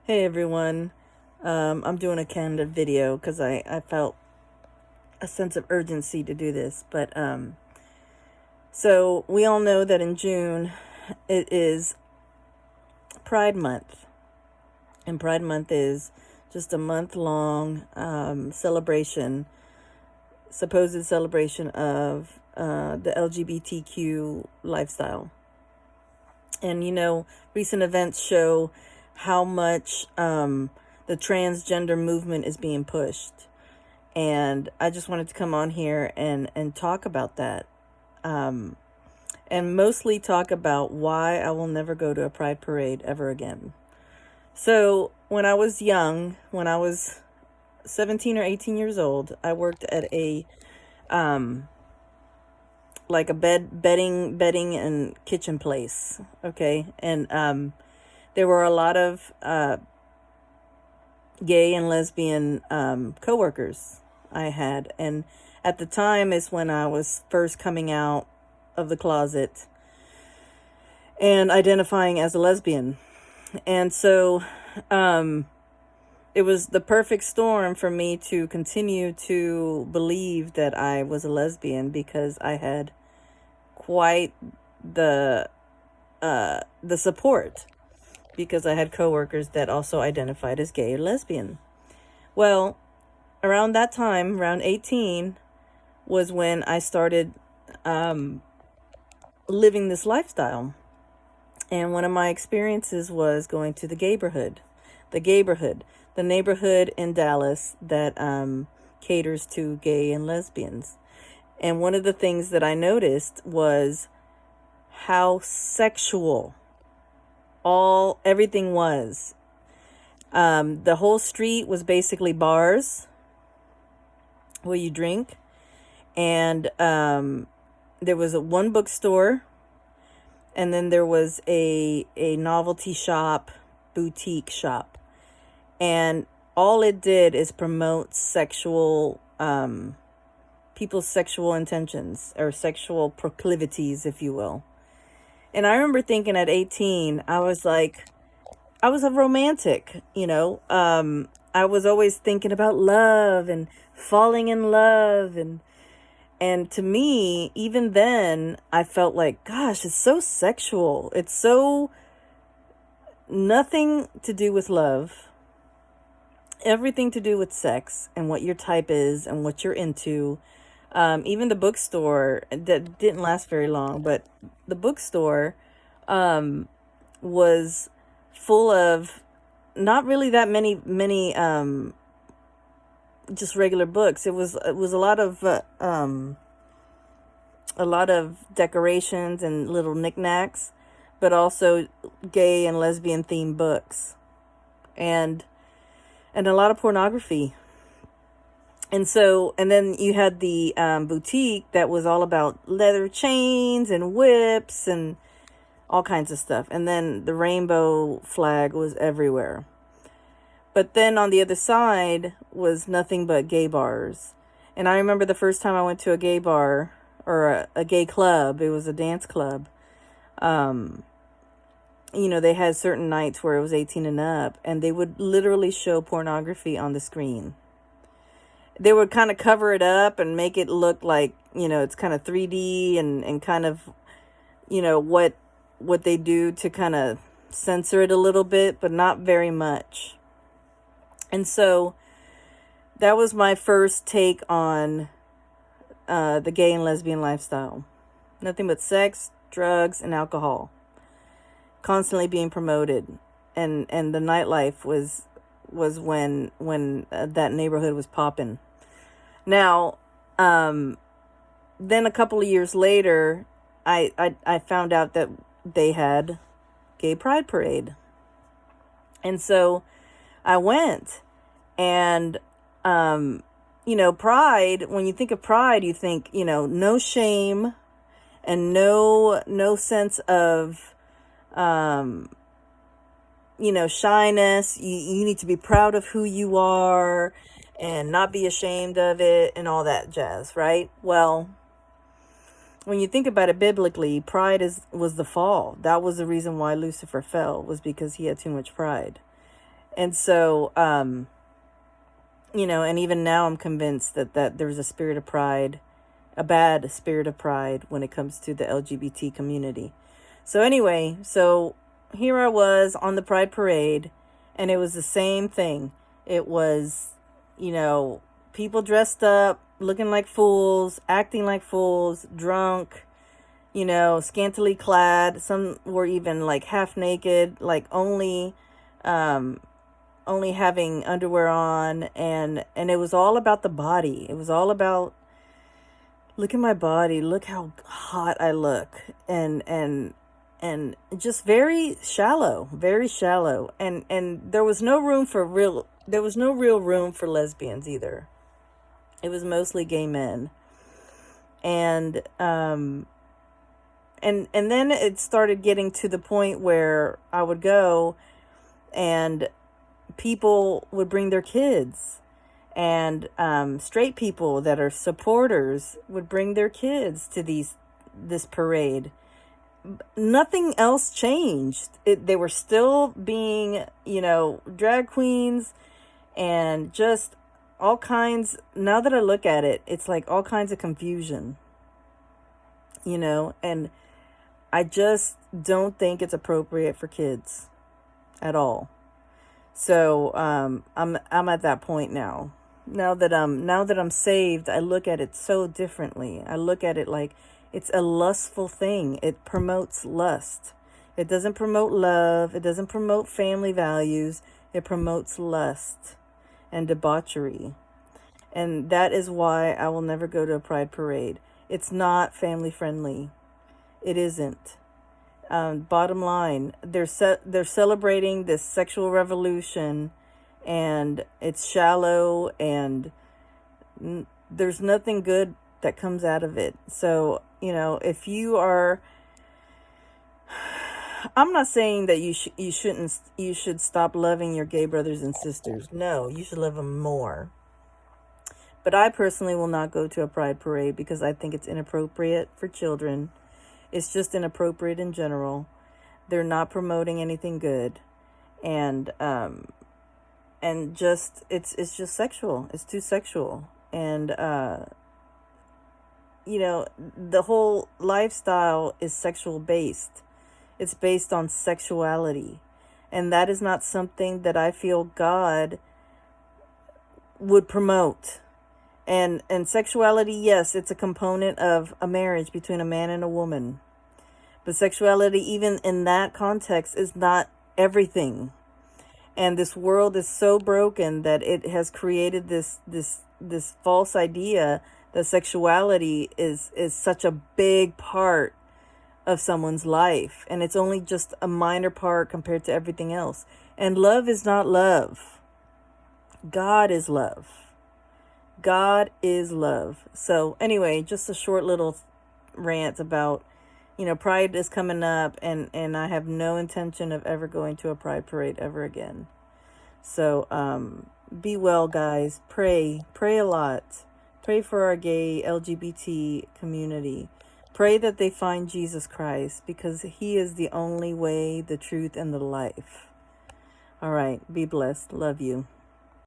Hey everyone, I'm doing a candid video because I felt a sense of urgency to do this. So we all know that in June it is Pride Month, and Pride Month is just a month-long supposed celebration of the LGBTQ lifestyle. And recent events show how much the transgender movement is being pushed. And I just wanted to come on here and talk about that. And mostly talk about why I will never go to a pride parade ever again. So when I was young, when I was 17 or 18 years old, I worked at a like a bedding and kitchen place. Okay. And there were a lot of gay and lesbian coworkers I had. And at the time is when I was first coming out of the closet and identifying as a lesbian. And so it was the perfect storm for me to continue to believe that I was a lesbian, because I had quite the support, because I had coworkers that also identified as gay or lesbian. Well, around that time, around 18, was when I started living this lifestyle. And one of my experiences was going to the neighborhood in Dallas that caters to gay and lesbians. And one of the things that I noticed was how sexual everything was. The whole street was basically bars where you drink, and there was one bookstore, and then there was a novelty shop, boutique shop, and all it did is promote people's sexual intentions or sexual proclivities, if you will. And I remember thinking at 18, I was a romantic, I was always thinking about love and falling in love. And to me, even then, I felt like, gosh, it's so sexual. It's so nothing to do with love, everything to do with sex and what your type is and what you're into. Even the bookstore, that didn't last very long, but the bookstore was full of not really that many just regular books. It was a lot of decorations and little knickknacks, but also gay and lesbian themed books, and a lot of pornography. And then you had the boutique that was all about leather chains and whips and all kinds of stuff. And then the rainbow flag was everywhere. But then on the other side was nothing but gay bars. And I remember the first time I went to a gay bar, or a gay club. It was a dance club. They had certain nights where it was 18 and up, and they would literally show pornography on the screen. They would kind of cover it up and make it look like, it's kind of 3D and kind of, what they do to kind of censor it a little bit, but not very much. And so that was my first take on the gay and lesbian lifestyle. Nothing but sex, drugs, and alcohol constantly being promoted. And the nightlife was when that neighborhood was popping. Now, then a couple of years later, I found out that they had gay pride parade. And so I went, and, pride, when you think of pride, you think, no shame and no sense of, shyness. You need to be proud of who you are and not be ashamed of it and all that jazz, right? Well, when you think about it biblically, pride was the fall. That was the reason why Lucifer fell, was because he had too much pride. And so, and even now I'm convinced that there's a spirit of pride, a bad spirit of pride when it comes to the LGBT community. So anyway, so here I was on the Pride Parade, and it was the same thing. It was, people dressed up, looking like fools, acting like fools, drunk, scantily clad. Some were even like half naked, like only having underwear on, and it was all about the body. It was all about, look at my body, look how hot I look, and just very shallow, very shallow. And there was no real room for lesbians either. It was mostly gay men. And and then it started getting to the point where I would go and people would bring their kids, and straight people that are supporters would bring their kids to this parade. Nothing else changed. They were still being, drag queens, and just all kinds. Now that I look at it, it's like all kinds of confusion, and I just don't think it's appropriate for kids at all. So I'm at that point now. Now that I'm saved, I look at it so differently. I look at it like it's a lustful thing. It promotes lust. It doesn't promote love. It doesn't promote family values. It promotes lust and debauchery. And that is why I will never go to a pride parade. It's not family friendly. It isn't. Bottom line, they're celebrating this sexual revolution, and it's shallow, and there's nothing good that comes out of it. So, if you are, I'm not saying that you should stop loving your gay brothers and sisters. No, you should love them more. But I personally will not go to a pride parade because I think it's inappropriate for children. It's just inappropriate in general. They're not promoting anything good, and just it's just sexual. It's too sexual, and the whole lifestyle is sexual based. It's based on sexuality, and that is not something that I feel God would promote. And sexuality, yes, it's a component of a marriage between a man and a woman. But sexuality, even in that context, is not everything. And this world is so broken that it has created this false idea that sexuality is such a big part of someone's life. And it's only just a minor part compared to everything else. And love is not love. God is love. God is love. So anyway, just a short little rant about, Pride is coming up, and I have no intention of ever going to a Pride parade ever again. So be well, guys. Pray a lot. Pray for our gay LGBT community. Pray that they find Jesus Christ, because he is the only way, the truth, and the life. All right. Be blessed. Love you.